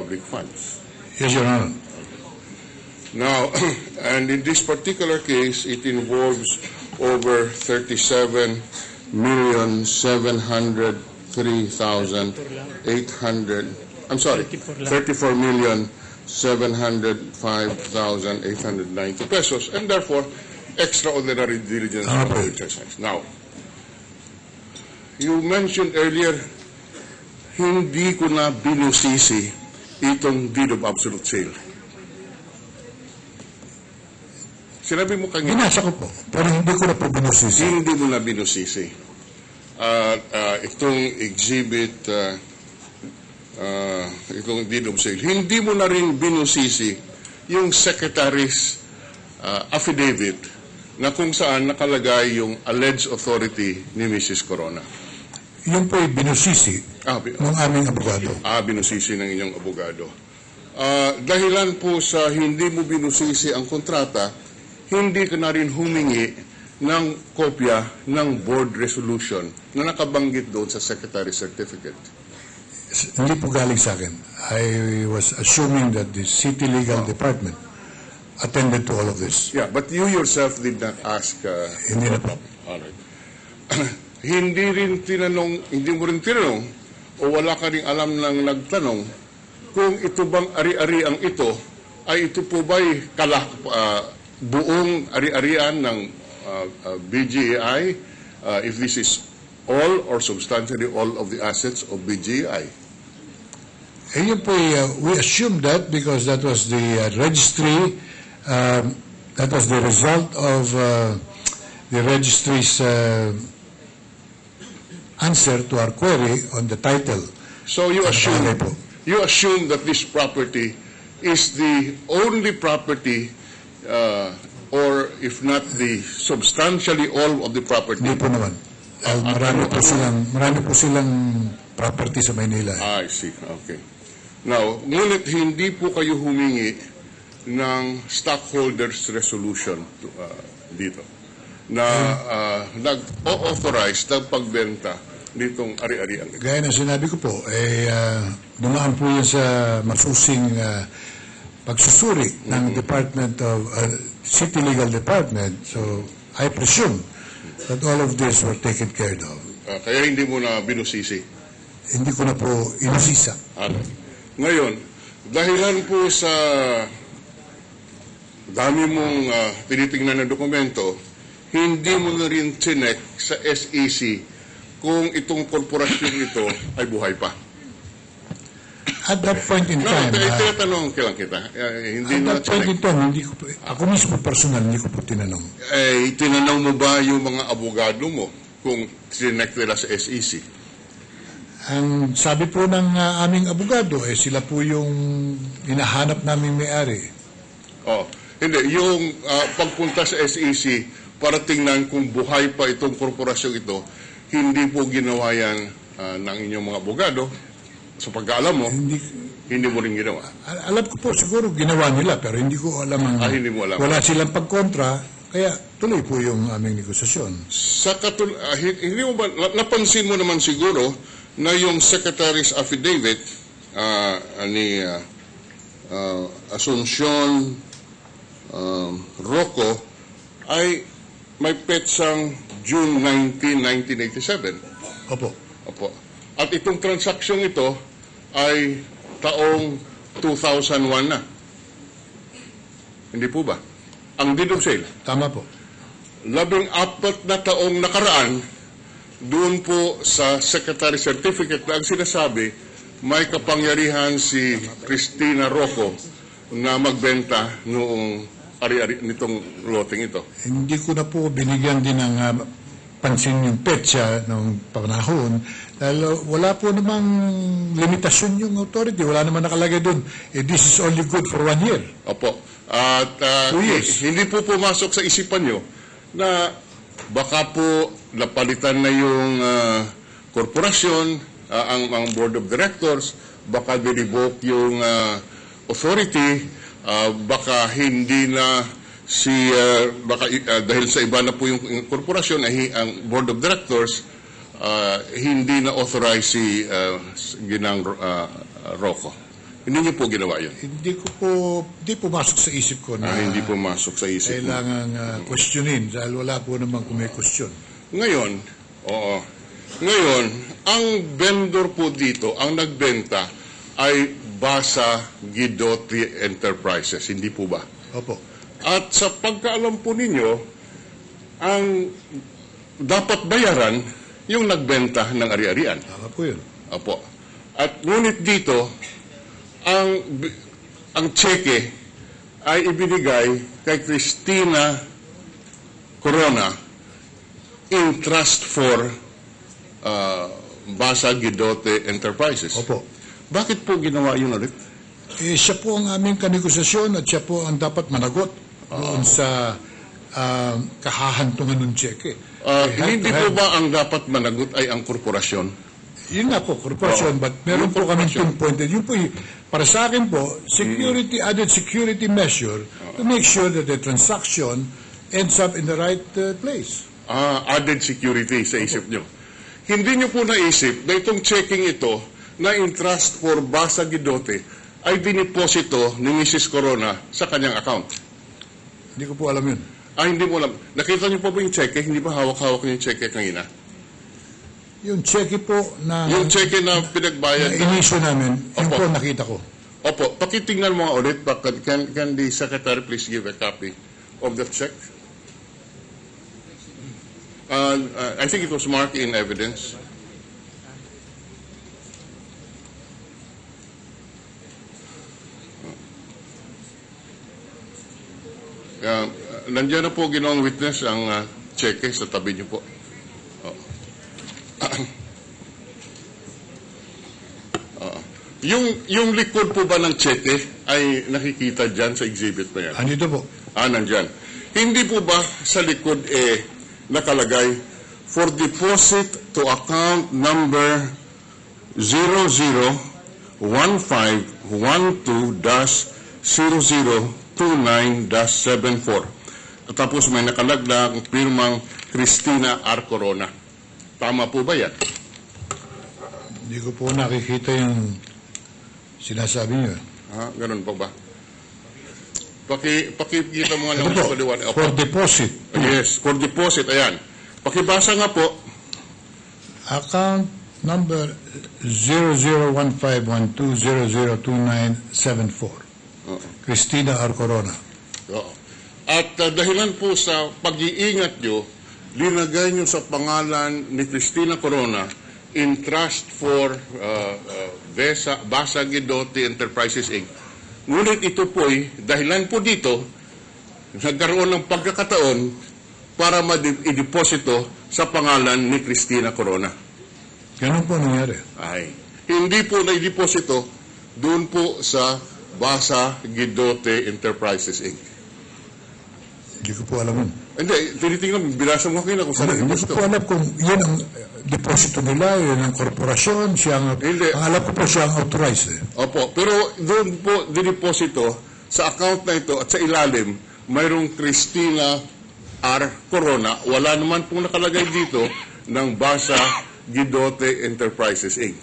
public funds. Yes, Your Honor. Now, and in this particular case, it involves over 37,703,800. I'm sorry, 34,705,890 pesos, and therefore extraordinary diligence of the exercise. Now, you mentioned earlier, hindi ko na binusisi itong deed of absolute sale. Sinabi mo kanina. Binasa ko po, pero hindi ko na po binusisi. Hindi mo na binusisi. Itong exhibit, itong deed of sale, hindi mo na rin binusisi yung secretary's affidavit na kung saan nakalagay yung alleged authority ni Mrs. Corona. Yun po ay binusisi ng aming abogado. Binusisi ng inyong abogado. Dahilan po sa hindi mo binusisi ang kontrata, hindi ka na rin humingi ng kopya ng board resolution na nakabanggit doon sa Secretary Certificate. Hindi po galing sa akin. I was assuming that the City Legal Department attended to all of this. Yeah, but you yourself did not ask. Hindi na po. All right. Hindi mo rin tinanong o wala ka rin alam ng nagtanong kung ito bang ari-ariang ito ay ito po ba'y buong ari-arian ng BGI, if this is all or substantially all of the assets of BGI. Yun po, we assumed that because that was the registry, that was the result of the registry's answer to our query on the title. So you assume that this property is the only property or if not the substantially all of the property. Hindi po naman. Marami po silang property sa Maynila. I see. Okay. Now, ngunit hindi po kayo humingi ng stockholders resolution dito na nag-authorize ng pagbenta nitong ari-arian. Gaya ng sinabi ko po, dumaan po yan sa masusing pagsusuri ng Department of City Legal Department. So, I presume that all of this were taken care of. Kaya hindi mo na binusisi? Hindi ko na po inusisa. Ngayon, dahilan po sa dami mong tinitingnan na dokumento, hindi mo na rin chinek sa SEC kung itong korporasyon ito ay buhay pa. At that point in time, tinatanong lang kita. At that point in time, ako mismo personal, hindi ko po tinanong. Tinanong mo ba yung mga abogado mo kung chinek nila sa SEC? Ang sabi po ng aming abogado, sila po yung hinahanap naming may-ari. Hindi. Yung pagpunta sa SEC para tingnan kung buhay pa itong korporasyon ito, hindi po ginawa yan ng inyong mga abogado. Sa pagkaalam mo, hindi mo rin ginawa. Alam ko po siguro ginawa nila, pero hindi ko alam hindi mo alam. Wala silang pagkontra, kaya tuloy po yung aming negosasyon. Hindi mo ba, napansin mo naman siguro na yung Secretary's affidavit ni Asuncion Rocco ay may petsang June 19, 1987. Opo. At itong transaksyong ito ay taong 2001 na. Hindi po ba? Ang deed of sale. Tama po. 14 na taong nakaraan, doon po sa Secretary Certificate na ang sinasabi, may kapangyarihan si Cristina Rocco na magbenta noong nitong loteng ito. Hindi ko na po binigyan din ng pansin yung petsa ng panahon dahil wala po namang limitasyon yung authority. Wala naman nakalagay doon. This is only good for 1 year. Opo. At hindi po pumasok sa isipan nyo na baka po napalitan na yung korporasyon, ang board of directors, baka di-revoke yung authority, baka hindi na dahil sa iba na po yung korporasyon, ang board of directors, hindi na authorize si Ginang Rocco. Hindi niyo po ginawa yun. Hindi pumasok sa isip ko na Hindi po masok sa isip mo. kailangan questionin dahil wala po naman kung may question. Ngayon, oo. Ngayon, ang vendor po dito, ang nagbenta ay Basa Guidotti Enterprises, hindi po ba? Opo. At sa pagkaalam po ninyo, ang dapat bayaran yung nagbenta ng ari-arian. Tama po yun. Opo. At ngunit dito, ang cheque ay ibinigay kay Cristina Corona in trust for Basa Guidotti Enterprises. Opo. Bakit po ginawa yun ulit? Siya po ang aming kanegosasyon at siya po ang dapat managot doon sa kahahantungan ng cheque. Hindi po ba ang dapat managot ay ang korporasyon? Yun nga po, korporasyon, but meron po kami pinpointed. Yun po, para sa akin po, added security measure to make sure that the transaction ends up in the right place. Added security sa isip nyo. Hindi nyo po naisip na itong checking ito na in trust for Basa Guidotti ay diniposito ni Mrs. Corona sa kanyang account. Hindi ko po alam yun. Hindi mo alam. Nakita niyo po ba yung cheque? Hindi ba hawak-hawak yung cheque kanina? Yung cheque po na Yung cheque na pinagbayad. inisyo namin, yun Opo. po nakita ko. Opo, pakitingnan mo nga ulit. Can the secretary please give a copy of the check? I think it was marked in evidence. Nandiyan na po, Ginoong Witness, ang cheque sa tabi niyo po. Yung likod po ba ng cheque ay nakikita dyan sa exhibit na yan? Andito po. Nandyan. Hindi po ba sa likod nakalagay for deposit to account number 001512-0029-74. At tapos may nakalaglag pirmang Cristina R. Corona. Tama po ba yan? Hindi ko po nakikita yung sinasabi niyo. Ganun po ba? Pakikita mo nga Ito ng po, paliwanag. Opo. for deposit. Yes, for deposit, ayan. Pakibasa nga po. Account number 001512002974. Cristina R. Corona. Oo. At dahilan po sa pag-iingat nyo, linagay nyo sa pangalan ni Cristina Corona in trust for Basa Guidotti Enterprises Inc. Ngunit ito po'y, dahilan po dito, nagkaroon ng pagkakataon para i-deposito sa pangalan ni Cristina Corona. Ganun po nangyari. Ay, hindi po na-deposito doon po sa Basa Guidotti Enterprises Inc. Hindi ko po alam yun. Hindi, tinitingnan, binasa mo kayo kung saan Hindi ko na-deposito. po alam kung yun ang deposito nila, yun ang korporasyon, ang alam ko po siya ang authorized. Opo, pero doon po dineposito sa account na ito at sa ilalim, mayroong Cristina R. Corona. Wala naman pong nakalagay dito ng Basa Guidotti Enterprises Inc.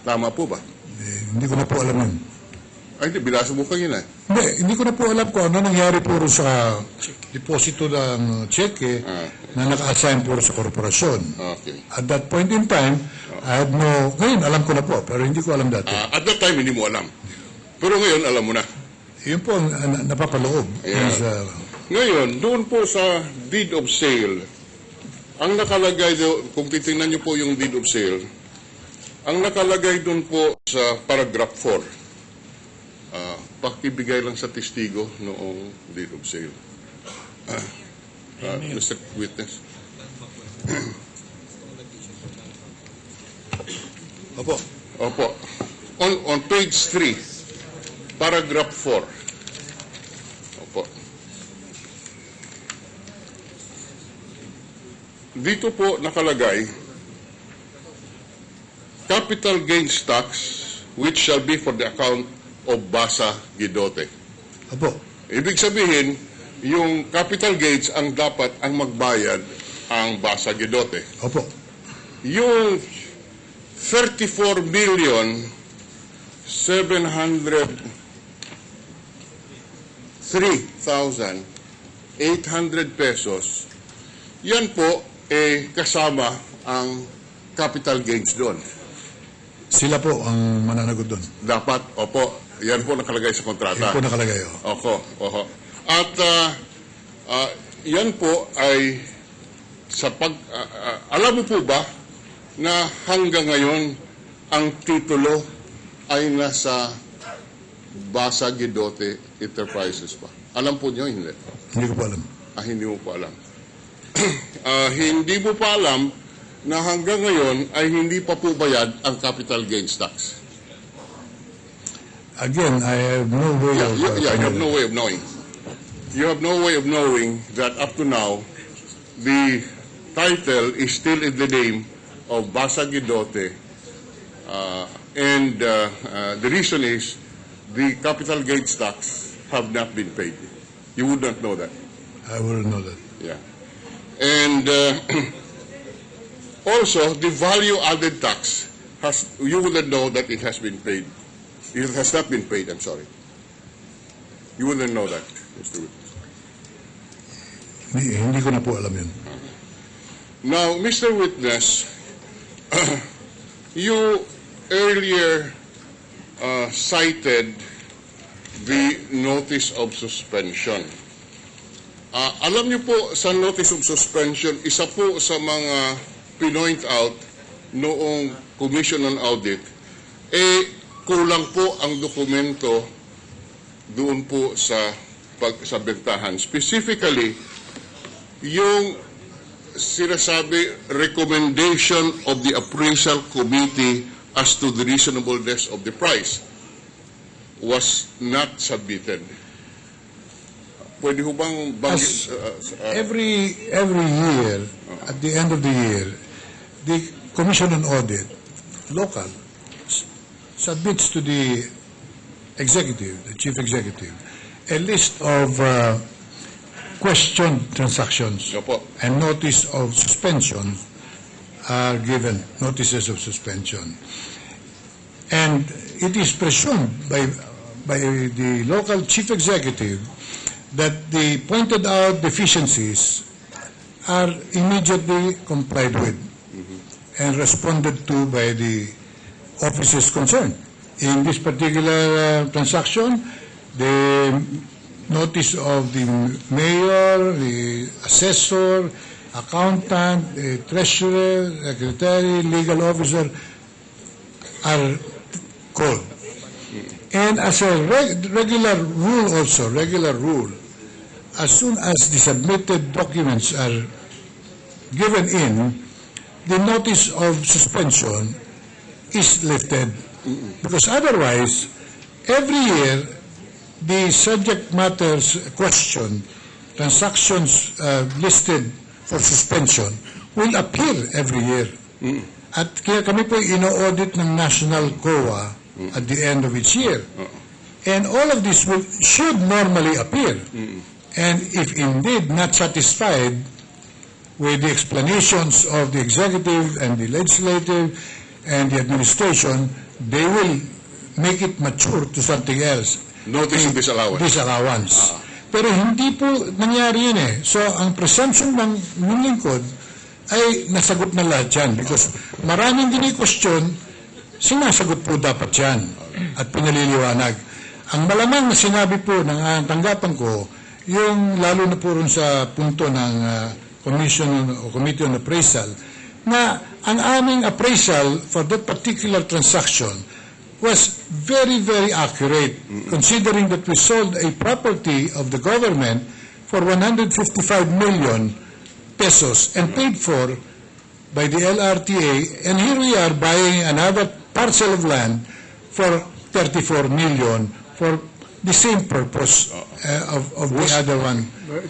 Tama po ba? Hindi ko na po alam yun. Ay, hindi, binasa mo kanina. Hindi ko na po alam kung ano nangyari puro sa deposito ng cheque na naka-assign puro sa korporasyon. Okay. At that point in time, I had no... Ngayon, alam ko na po, pero hindi ko alam dati. At that time, hindi mo alam. Pero ngayon, alam mo na. Yun po ang napapaloob. Yeah. Ngayon, doon po sa deed of sale, ang nakalagay doon, kung titingnan niyo po yung deed of sale, ang nakalagay doon po sa paragraph 4, pakibigay lang sa testigo noong deed of sale. Mr. Witness. Opo. Opo. On page 3, paragraph 4. Opo. Dito po nakalagay, capital gains tax which shall be for the account of Basa Guidotti. Opo. Ibig sabihin, yung capital gains ang dapat ang magbayad ang Basa Guidotti. Opo. Yung 34 million 703,800 pesos, yan po kasama ang capital gains doon. Sila po ang mananagot doon. Dapat, opo, yan po nakalagay sa kontrata. Yan po nakalagay. Oho. At yan po ay alam mo po ba na hanggang ngayon ang titulo ay nasa Basa Guidote Enterprises pa? Alam po niyo, hindi? Hindi ko po alam. Hindi mo pa alam. Hindi mo pa alam na hanggang ngayon ay hindi pa po bayad ang capital gains tax. Again, I have no way of... You have no way of knowing. You have no way of knowing that up to now, the title is still in the name of Basa Guidote. And the reason is the capital gains tax have not been paid. You would not know that. I wouldn't know that. Yeah. And also, the value-added tax, you wouldn't know that it has been paid. It has not been paid, I'm sorry. You wouldn't know that, Mr. Witness. Hindi ko na po alam yun. Now, Mr. Witness, you earlier cited the notice of suspension. Alam niyo po, sa notice of suspension, isa po sa mga pinoint out noong Commission on Audit, kulang po ang dokumento doon po sa bentahan. Specifically, yung sinasabi recommendation of the appraisal committee as to the reasonableness of the price was not submitted. Pwede ho bang Every year, at the end of the year, the Commission on Audit, local, submits to the executive, the chief executive, a list of questioned transactions Opo. and notice of suspension are given, notices of suspension. And it is presumed by the local chief executive that the pointed out deficiencies are immediately complied with and responded to by the offices concerned. In this particular transaction, the notice of the mayor, the assessor, accountant, the treasurer, secretary, legal officer are called. And as a regular rule, as soon as the submitted documents are given in, the notice of suspension is lifted. Because otherwise, every year, the subject matters question, transactions listed for suspension, will appear every year. At kaya kami po ino-audit ng National COA at the end of each year. And all of this should normally appear. And if indeed not satisfied with the explanations of the executive and the legislative and the administration, they will make it mature to something else. Notice of disallowance. Pero hindi po nangyari yun eh. So, ang presumption ng lingkod ay nasagot na lahat yan. Because maraming dini-question, sinasagot po dapat yan at pinaliliwanag. Ang malamang na sinabi po ng tanggapan ko, yung lalo na po rin sa punto ng Commission o Committee on Appraisal, na ang aming appraisal for that particular transaction was very, very accurate, considering that we sold a property of the government for 155 million pesos and paid for by the LRTA, and here we are buying another parcel of land for 34 million for the same purpose of the other one.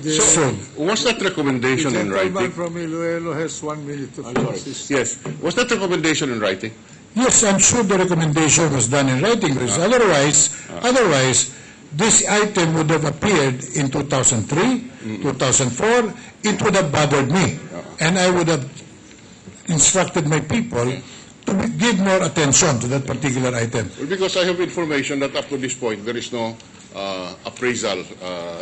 So, was that recommendation in writing? The gentleman from Iloilo has 1 minute to finish. Yes. Was that recommendation in writing? yes, I'm sure the recommendation was done in writing, because otherwise, this item would have appeared in 2003, 2004, it would have bothered me. And I would have instructed my people to give more attention to that particular item. Well, because I have information that up to this point, there is no appraisal,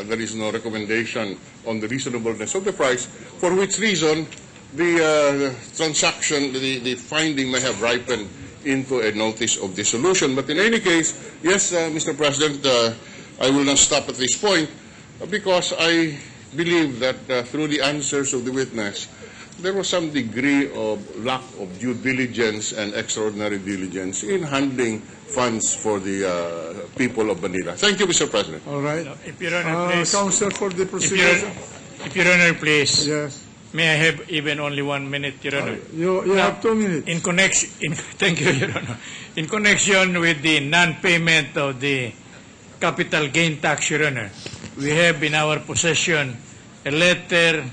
there is no recommendation on the reasonableness of the price, for which reason the transaction, the finding may have ripened into a notice of dissolution. But in any case, yes, Mr. President, I will not stop at this point because I believe that through the answers of the witness, there was some degree of lack of due diligence and extraordinary diligence in handling funds for the people of Manila. Thank you, Mr. President. All right. If Your Honor, please. Counsel for the If procedure. Your Honor, please. Yes. May I have even only 1 minute, Your Honor? You have 2 minutes. Thank you, Your Honor. In connection with the non-payment of the capital gain tax, Your Honor, we have in our possession a letter,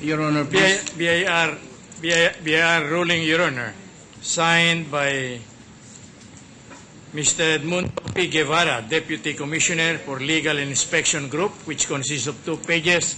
Your Honor, please. BIR ruling, Your Honor, signed by Mr. Edmundo P. Guevara, Deputy Commissioner for Legal Inspection Group, which consists of 2 pages,